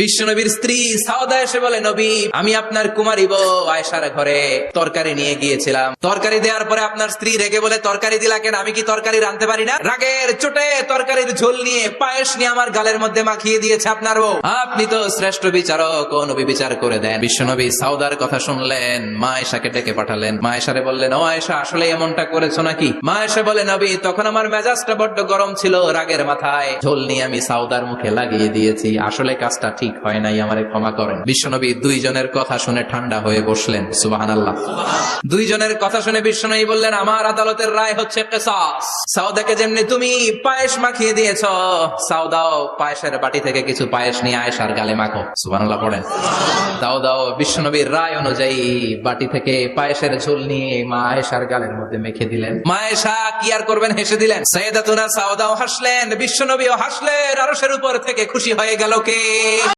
বিশ্বনবীর স্ত্রী সাউদা এসে বলে, নবী, আমি আপনার কুমারী বউ আয়েশার ঘরে তরকারি নিয়ে গিয়েছিলাম। তরকারি দেওয়ার পরে আপনার স্ত্রী রেগে বলে, তরকারি দিলা কেন? আমি কি তরকারি রাঁধতে পারি না? রাগের চোটে তরকারির ঝোল নিয়ে পায়েস নিয়ে আমার গালের মধ্যে মাখিয়ে দিয়েছে আপনার বউ। আপনি তো শ্রেষ্ঠ বিচারক, ও নবী বিচার করে দেন। বিশ্বনবী সাউদার কথা শুনলেন, মা আয়েশাকে ডেকে পাঠালেন। মা আয়েশারে বললেন, ও আয়েশা, আসলে এমনটা করেছো নাকি? মা আয়েশা বলে, নবী, তখন আমার মেজাজটা বড্ড গরম ছিল, রাগের মাথায় ঝোল নিয়ে আমি সাউদার মুখে লাগিয়ে দিয়েছি। আসলে কাজটা ঠিক হয় নাই, আমারে ক্ষমা করেন। বিশ্বনবী দুইজনের কথা শুনে ঠান্ডা হয়ে বসলেন। সুবহানাল্লাহ। দুইজনের কথা শুনে বিশ্বনবী বললেন, আমার আদালতের রায় হচ্ছে কিসাস। সাউদাকে যেমনি তুমি পায়েস মাখিয়ে দিয়েছ, সাউদাও পায়েসের বাটি থেকে কিছু পায়েস নিয়ে আয়েশার গালে মাখো। সুবহানাল্লাহ পড়েন। দাও বিশ্বনবীর রায় অনুযায়ী বাটি থেকে পায়েসের ঝোল নিয়ে মা আয়েশার গালের মধ্যে মেখে দিলেন। মা আয়েশা কি আর করবেন, হেসে দিলেন। সাইয়েদাতুনা সাউদাও হাসলেন, বিশ্বনবীও হাসলেন। আরশের উপর থেকে খুশি হয়ে গেল কে?